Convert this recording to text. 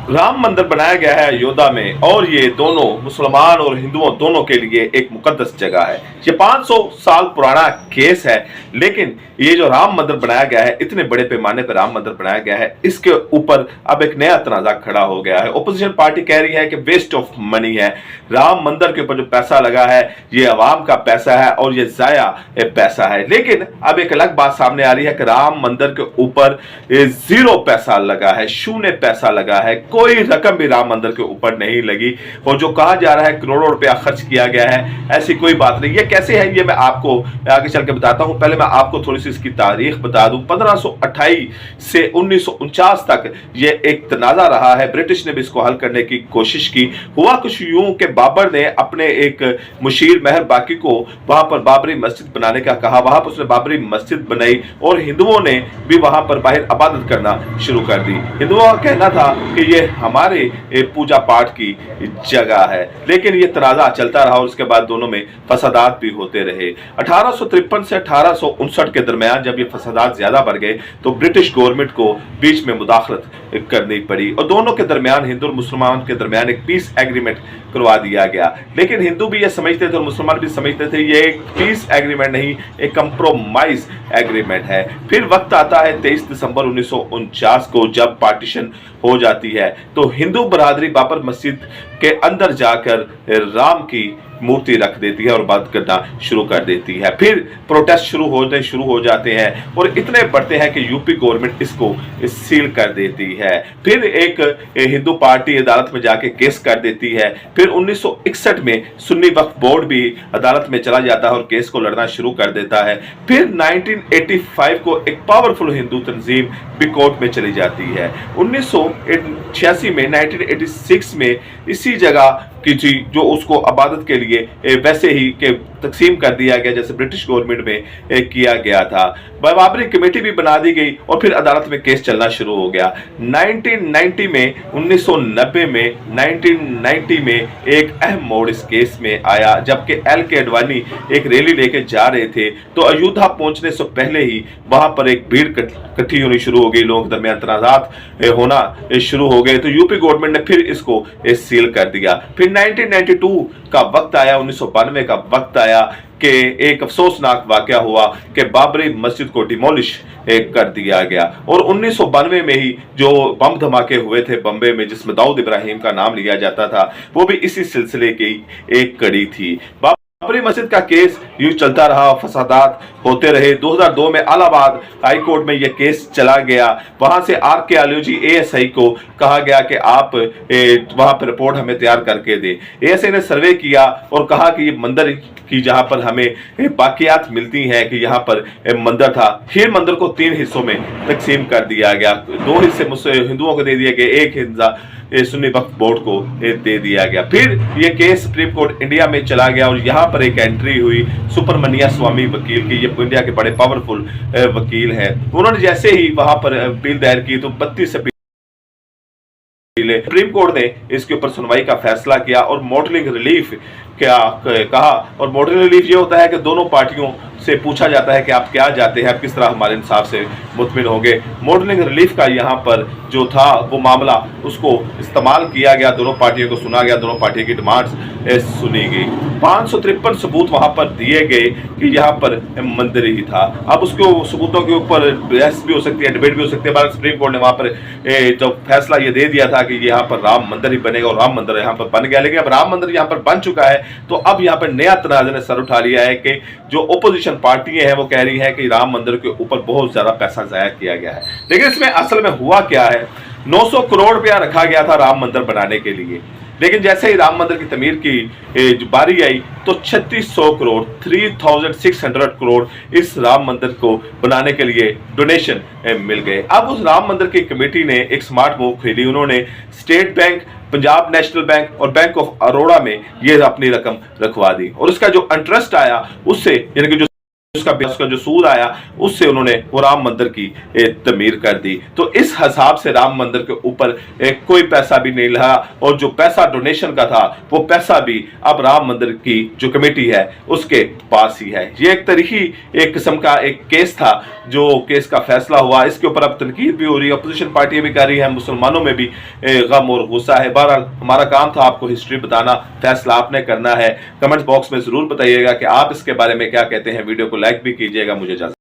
राम मंदिर बनाया गया है अयोध्या में और ये दोनों मुसलमान और हिंदुओं दोनों के लिए एक मुकद्दस जगह है। ये 500 साल पुराना केस है, लेकिन ये जो राम मंदिर बनाया गया है, इतने बड़े पैमाने पर राम मंदिर बनाया गया है, इसके ऊपर अब एक नया तनाजा खड़ा हो गया है। ओपोजिशन पार्टी कह रही है कि वेस्ट ऑफ मनी है, राम मंदिर के ऊपर जो पैसा लगा है ये अवाम का पैसा है और ये जाया पैसा है। लेकिन अब एक अलग बात सामने आ रही है कि राम मंदिर के ऊपर जीरो पैसा लगा है, शून्य पैसा लगा है, कोई रकम भी राम मंदिर के ऊपर नहीं लगी। और जो कहा जा रहा है करोड़ों रुपया खर्च किया गया है, ऐसी कोई बात नहीं। ये कैसे है ये मैं आपको आगे चल के बताता हूं। पहले मैं आपको थोड़ी सी इसकी तारीख बता दूं। 1528 से 1949 तक ये एक तनाजा रहा है। ब्रिटिश ने भी इसको हल करने की कोशिश की। हुआ कुछ यूं कि बाबर ने अपने एक मुशीर मेहर बाकी को वहां पर बाबरी मस्जिद बनाने का कहा, वहां पर उसने बाबरी मस्जिद बनाई और हिंदुओं ने भी वहां पर बाहर इबादत करना शुरू कर दी। हिंदुओं का कहना था कि ये हमारे पूजा पाठ की जगह है, लेकिन ये तनाजा चलता रहा और उसके बाद दोनों में फसादात भी होते रहे। 1853 से 1859 के दरमियान जब ये फसादात ज्यादा बढ़ गए तो ब्रिटिश गवर्नमेंट को बीच में मुदाखलत करनी पड़ी और दोनों के दरमियान, हिंदू और मुसलमान के दरमियान एक पीस एग्रीमेंट करवा दिया गया। लेकिन हिंदू भी ये समझते थे और मुसलमान भी समझते थे ये एक पीस एग्रीमेंट नहीं, एक कंप्रोमाइज एग्रीमेंट है। फिर वक्त आता है 23 दिसंबर 1949 को, जब पार्टीशन हो जाती है तो हिंदू बरादरी बाबर मस्जिद के अंदर जाकर राम की मूर्ति रख देती है और बात करना शुरू कर देती है। फिर प्रोटेस्ट शुरू हो जाते हैं और इतने बढ़ते हैं कि यूपी गवर्नमेंट इसको सील कर देती है। फिर एक हिंदू पार्टी अदालत में जाके केस कर देती है। फिर 1961 में सुन्नी वक्फ बोर्ड भी अदालत में चला जाता है और केस को लड़ना शुरू कर देता है। फिर 1985 को एक पावरफुल हिंदू तंजीम भी कोर्ट में चली जाती है। 1986 में 1986 में इसी जगह की थी जो उसको आबादत के लिए वैसे ही के तकसीम कर दिया गया जैसे ब्रिटिश गवर्नमेंट में किया गया था। बाबरी कमेटी भी बना दी गई और फिर अदालत में केस चलना शुरू हो गया। 1990 में 1990 में एक अहम मोड़ इस केस में आया, जबकि एल के अडवाणी एक रैली लेके जा रहे थे तो अयोध्या पहुंचने से पहले ही वहां पर एक भीड़ इकट्ठी होनी शुरू हो गई, लोगों के दरमियान तनाजात होना शुरू हो गए। तो यूपी गवर्नमेंट ने फिर इसको सील कर दिया। फिर 1992 का वक्त आया, 1992 का वक्त आया कि एक अफसोसनाक वाकया हुआ कि बाबरी मस्जिद को डिमोलिश कर दिया गया। और 1992 में ही जो बम धमाके हुए थे बम्बे में, जिसमें दाऊद इब्राहिम का नाम लिया जाता था, वो भी इसी सिलसिले की एक कड़ी थी। बाबरी मस्जिद का केस यूं चलता रहा, फसादात होते रहे। 2002 में इलाहाबाद हाई कोर्ट में यह केस चला गया। वहां से आर के आलोजी एएसआई को कहा गया कि आप वहां पर रिपोर्ट हमें तैयार करके दें। एएसआई ने सर्वे किया और कहा कि ये मंदिर की जहां पर हमें बाकियात मिलती हैं कि यहाँ पर मंदिर था। फिर मंदिर को 3 हिस्सों में तकसीम कर दिया गया। 2 हिस्से हिंदुओं को दे दिए गए, एक हिस्सा सुन्नी वक्फ बोर्ड को दे दिया गया। फिर ये केस सुप्रीम कोर्ट इंडिया में चला गया और यहाँ पर एक एंट्री हुई सुब्रमण्य स्वामी वकील की। ये इंडिया के बड़े पावरफुल वकील हैं। उन्होंने जैसे ही वहां पर अपील दायर की तो 32 सुप्रीम कोर्ट ने इसके ऊपर सुनवाई का फैसला किया और मॉडलिंग रिलीफ क्या कहा। और मॉडलिंग रिलीफ ये होता है कि दोनों पार्टियों से पूछा जाता है कि आप क्या चाहते हैं, आप किस तरह हमारे इंसाफ से मुतमिन होंगे। मॉडलिंग रिलीफ का यहाँ पर जो था वो मामला, उसको इस्तेमाल किया गया, दोनों पार्टियों को सुना गया, दोनों पार्टियों की डिमांड्स सुनी गई। 553 सबूत वहां पर दिए गए कि यहाँ पर मंदिर ही था। अब उसको सबूतों के ऊपर बहस भी हो सकती है, डिबेट भी हो सकती है। भारत सुप्रीम कोर्ट ने वहां पर जब फैसला ये दे दिया था कि यहाँ पर राम मंदिर ही बनेगा और राम मंदिर यहाँ पर बन गया। लेकिन अब राम मंदिर यहाँ पर बन चुका है तो अब यहाँ पर नया तनाज़ा ने सर उठा लिया है कि जो ओपोजिशन पार्टियां हैं वो कह रही हैं कि राम मंदिर के ऊपर बहुत ज्यादा पैसा जाया किया गया है। लेकिन इसमें असल में हुआ क्या है, 900 करोड़ रुपया रखा गया था राम मंदिर बनाने के लिए। लेकिन जैसे ही राम मंदिर की तमीर की बारी आई तो 3600 करोड़ 3600 करोड़ इस राम मंदिर को बनाने के लिए डोनेशन मिल गए। अब उस राम मंदिर की कमेटी ने एक स्मार्ट मूव खेली। उन्होंने state bank, Punjab national bank और बैंक ऑफ अरोड़ा में ये अपनी रकम रखवा दी और उसका जो इंटरेस्ट आया उससे, यानी कि जो उसका जो सूद आया उससे उन्होंने वो राम मंदिर की तमीर कर दी। तो इस हिसाब से राम मंदिर के ऊपर कोई पैसा भी नहीं लगा और जो पैसा डोनेशन का था वो पैसा भी अब राम मंदिर की जो कमेटी है उसके पास ही है। ये एक किस्म का एक केस था, जो केस का फैसला हुआ, इसके ऊपर अब तनकीद भी हो रही है, अपोजिशन पार्टियां भी कर रही है, मुसलमानों में भी गम और गुस्सा है। बहरहाल हमारा काम था आपको हिस्ट्री बताना, फैसला आपने करना है। कमेंट बॉक्स में जरूर बताइएगा कि आप इसके बारे में क्या कहते हैं। वीडियो को लाइक भी कीजिएगा। मुझे इजाजत।